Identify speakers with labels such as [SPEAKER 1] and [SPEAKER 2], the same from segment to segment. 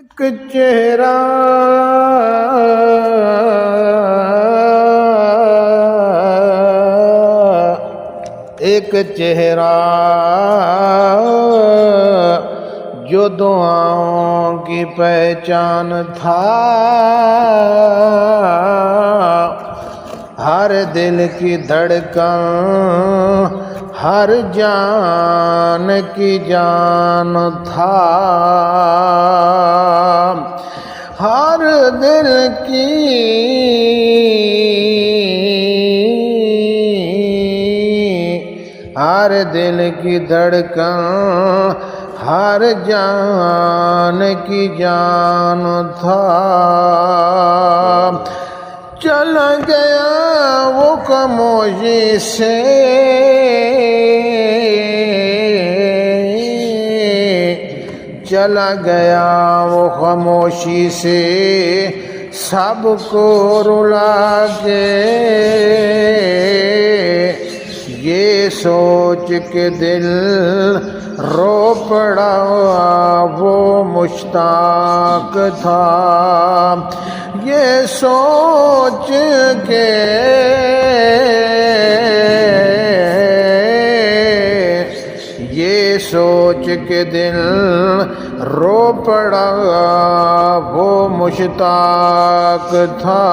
[SPEAKER 1] ਇੱਕ ਚਿਹਰਾ एक चेहरा जो दुआओं की पहचान था, हर दिल की धड़कन हर जान की जान था, हर दिल की हर दिल की धड़कन हर जान की जान था। चला गया वो खामोशी से, चला गया वो खामोशी से, सबको रुला के ये सोच के दिल रो पड़ा वो मुश्ताक था, ये सोच के सोच के दिल रो पड़ा वो मुश्ताक था।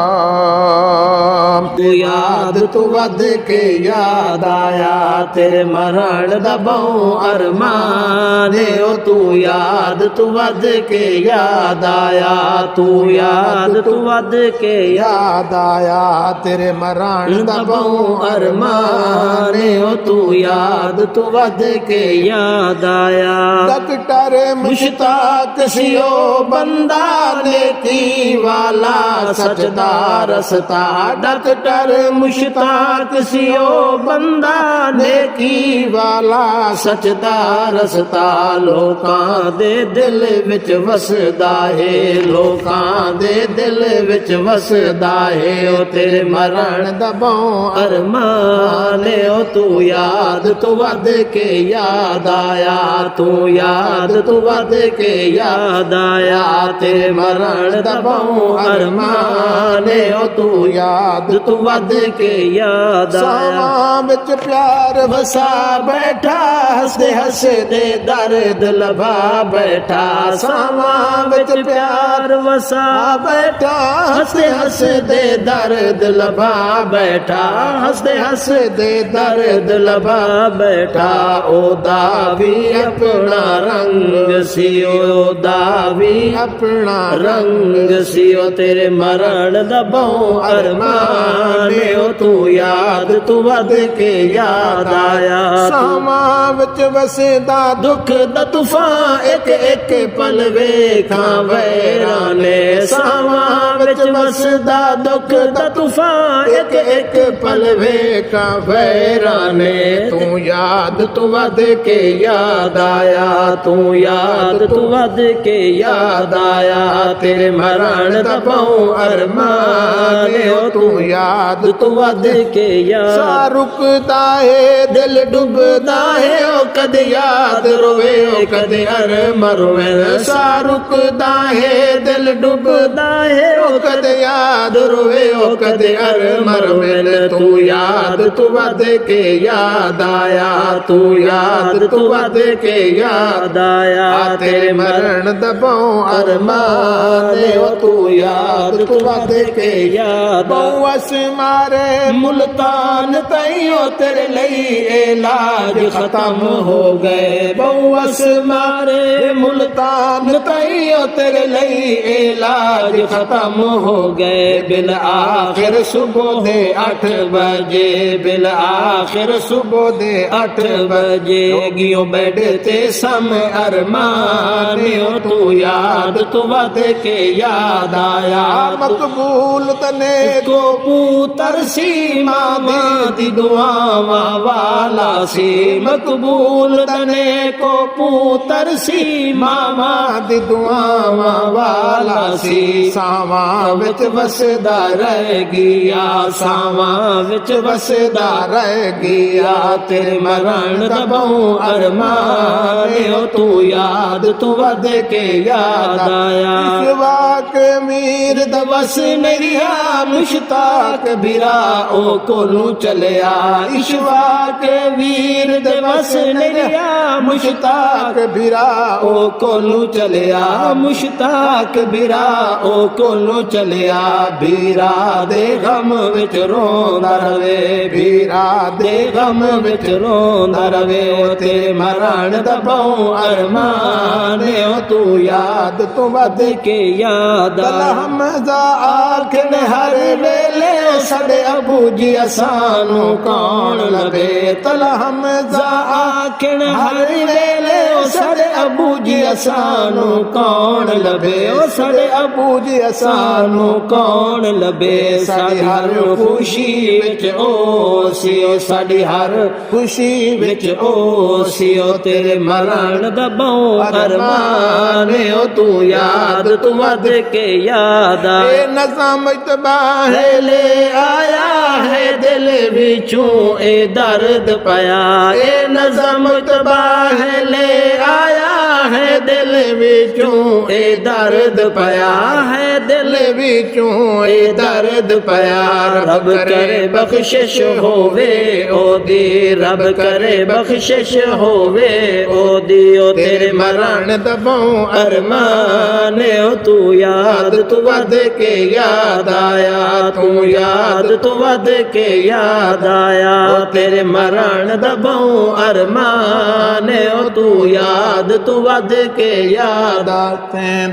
[SPEAKER 2] तू याद तू वध के याद आया, तेरे मरण दा बहु अरमान ओ तू याद तू वध के याद आया, तू याद तू वध के
[SPEAKER 1] याद आया, तेरे मरण दा बहु
[SPEAKER 2] अरमान ओ तू याद तू वध के याद आया।
[SPEAKER 1] डॉक्टर मुश्ताक सियो बंदा नेकी वाला सचदा रसता,
[SPEAKER 2] डॉक्टर मुश्ताक सियो बंदा नेकी वाला सचदा रसता, लोकां दे दिल विच वसदा है, लोकां दे दिल विच वसदा है, ओ तेरे मरण दा बहु अरमान ओ तू याद तू वध के याद आया, तू याद तू वध के याद आया, तेरे मरण दा बहु अरमान ओ तू याद तू वध के याद आया।
[SPEAKER 1] सावां विच प्यार
[SPEAKER 2] वसा बैठा, हंसदे हंसदे दर्द लभा बैठा, सावां विच प्यार वसा बैठा, हंसदे हंसदे दर्द लभा बैठा, हंसदे हंसदे दर्द लभा बैठा, ओदा भी अपना रंग सियो, ओदा भी
[SPEAKER 1] अपना
[SPEAKER 2] रंग सियो, तेरे मरण दा बहु अरमान ओ तू याद तू वध के याद आया।
[SPEAKER 1] सावां विच वसदा
[SPEAKER 2] दुख दा तूफान एक एक पल वेखां वैराने, सावां विच वसदा दुख दा तूफान एक एक पल वेखां वैराने, तू याद तू वध के याद आया, तू याद तू वध के याद आया, तेरे मरण दा बहु अरमान ओ तू याद तू वध के याद।
[SPEAKER 1] सा रुकदा है दिल डुबदा है, ओ कद याद रोवे ओ कद अरमान रोवे, सा रुकदा है दिल डुबदा है, ओ कद याद रोवे ओ कद अरमान रोवे,
[SPEAKER 2] तू याद तू वध के याद आया, तू याद तू वध के याद आया, तेरे मरण दा बहु अरमान ओ तू याद तू वध के याद।
[SPEAKER 1] बहुअस मारे
[SPEAKER 2] मुल्तान तैयो तेरे लई इलाज खत्म हो गए, बहुअस मारे मुल्तान तैयो तेरे लई इलाज खत्म हो गए, बिल आखिर सुबह दे 8 बजे, बिल आखिर सुबह दे 8 बजे, गियो बेड ते सम अरमान ओ तू याद तू वध के याद आया।
[SPEAKER 1] मकबूल तने
[SPEAKER 2] को पुत्र सी मामा दी दुआवां वाला सी, मकबूल तने को पुत्र सी मामा
[SPEAKER 1] दी दुआवां वाला सी,
[SPEAKER 2] सावां विच वस
[SPEAKER 1] ਵਸਦਾ ਰਹਿ ਗਿਆ, ਸਾਵਾਂ ਵਿੱਚ ਵਸਦਾ ਰਹਿ ਗਿਆ। ਤੇਰੇ ਮਰਨ ਦਾ ਬਹੁ ਅਰਮਾਨ, ਤੂੰ ਯਾਦ ਤੂੰ ਵੱਧ ਕੇ ਯਾਦ ਆਇਆ। ਇਸ਼ਵਾਕ ਮੀਰ ਦਾ ਵਸ ਨਹੀਂ ਰਿਹਾ, ਮੁਸ਼ਤਾਕ ਬਿਰਾ ਉਹ ਕੋਲੋਂ ਚਲਿਆ। ਇਸ਼ਵਾਕ ਵੀਰ ਦੇ ਵਸ ਨਹੀਂ ਰਿਹਾ, ਮੁਸ਼ਤਾਕ ਬਿਰਾ ਉਹ ਕੋਲੋਂ ਚਲਿਆ। ਮੁਸ਼ਤਾਕ ਬਿਰਾ ਉਹ ਕੋਲੋਂ ਚਲਿਆ। ਬੀਰਾ ਦੇ ਗਮ ਵਿੱਚ ਰੋਂਦਾ ਰਵੇ, ਬੀਰਾ ਦੇ ਗਮ ਵਿੱਚ ਰੋਂਦਾ ਰਵੇ। ਤੇਰੇ ਮਰਨ ਦਾ ਬਹੁ ਅਰਮਾਨ, ਤੂੰ ਯਾਦ ਤੂੰ ਵੱਧ ਕੇ ਯਾਦ ਆ। ਹਮਜ਼ਾ ਆਖਣ ਹਰ ਵੇਲੇ, ਸਾਡੇ ਅਬੂ ਜੀ ਸਾਨੂੰ ਕੌਣ ਲਵੇ। ਤਲ ਹਮਜ਼ਾ ਆਖਣ ਹਰ ਵੇਲੇ, ਸਾਡੇ ਅਬੂ ਜੀ ਸਾਨੂੰ ਕੌਣ ਲਵੇ। ਉਹ ਸਾਡੇ ਅਬੂ ਜੀ ਸਾਨੂੰ ਕੌਣ ਲਵੇ। ਸਾਡੀ ਹਰ ਖੁਸ਼ੀ ਵਿੱਚ ਉਹ ਸੀ, ਉਹ ਸਾਡੀ ਹਰ ਖੁਸ਼ੀ ਵਿੱਚ ਉਹ ਸੀ। ਉਹ ਤੇਰੇ ਮਰਨ ਦਾ ਬਹੁ ਅਰਮਾਨ, ਉਹ ਤੂੰ ਯਾਦ ਤੂੰ ਵੱਧ ਕੇ ਯਾਦ ਆ। ਇਹ ਨਜ਼ਮ ਤਬਾਹ ਲੈ ਆਇਆ ਹੈ, ਦਿਲ ਵਿੱਚੋਂ ਇਹ ਦਰਦ ਪਿਆ। ਇਹ ਨਜ਼ਮ ਤਬਾਹ ਲੈ ਆਇਆ ਹੈ, ਦਿਲ ਵਿੱਚੋਂ ਇਹ ਦਰਦ ਪਿਆ ਹੈ। ਦਿਲ ਵਿੱਚੋਂ ਇਹ ਦਰਦ ਪਿਆ। ਰੱਬ ਕਰੇ ਬਖਸ਼ਿਸ਼ ਹੋਵੇ ਉਹਦੀ, ਰੱਬ ਕਰੇ ਬਖਸ਼ਿਸ਼ ਹੋਵੇ ਉਹਦੀ। ਉਹ ਤੇਰੇ ਮਰਨ ਦਾ ਬਹੁ ਅਰਮਾਨ, ਉਹ ਤੂੰ ਯਾਦ ਤੂੰ ਵੱਧ ਕੇ ਯਾਦ ਆਇਆ। ਤੂੰ ਯਾਦ ਤੂੰ ਵੱਧ ਕੇ ਯਾਦ ਆਇਆ। ਉਹ ਤੇਰੇ ਮਰਨ ਦਾ ਬਹੁ ਅਰਮਾਨ, ਉਹ ਤੂੰ ਯਾਦ ਤੂੰ ਵੱਧ ਕੇ ਯਾਦ ਆਤੇ।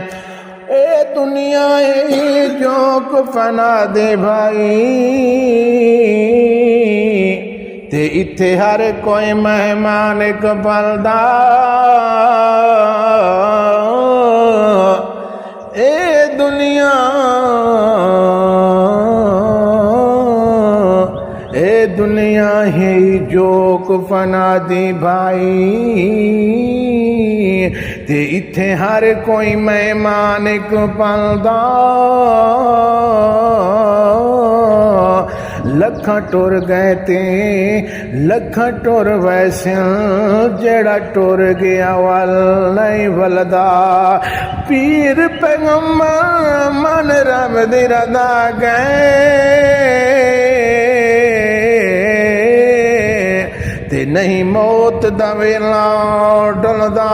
[SPEAKER 1] ਇਹ ਦੁਨੀਆ ਹੈ ਜੋ ਕੋ ਫਨਾ ਦੇ ਭਾਈ, ਤੇ ਇੱਥੇ ਹਰ ਕੋਈ ਮਹਿਮਾਨ ਇੱਕ ਪਲ ਦਾ। ਇਹ ਦੁਨੀਆ ਹੈ ਜੋ ਕੋ ਫਨਾ ਦੀ ਭਾਈ, ਤੇ ਇੱਥੇ ਹਰ ਕੋਈ ਮਹਿਮਾਨ ਇੱਕ ਪਲ ਦਾ। ਲੱਖਾਂ ਟੁਰ ਗਏ ਤੇ ਲੱਖਾਂ ਟੁਰ ਵੈਸੇ, ਜਿਹੜਾ ਟੁਰ ਗਿਆ ਵੱਲ ਨਹੀਂ ਵਲਦਾ। ਪੀਰ ਪੈਗੰਬਰ ਮਨ ਰੱਬ ਦੀ ਰਜ਼ਾ ਗਏ, ਤੇ ਨਹੀਂ ਮੌਤ ਦਾ ਵੇਲਾ ਟਲਦਾ।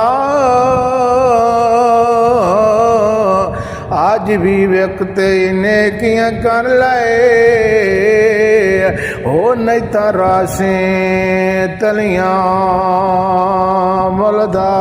[SPEAKER 1] ਅੱਜ ਵੀ ਵਕਤ ਨੇਕੀਆਂ ਕਰ ਲਏ, ਹੋ ਨਹੀਂ ਤਾਂ ਰਾਸੇ ਤਲੀਆਂ ਮੁਲਦਾ।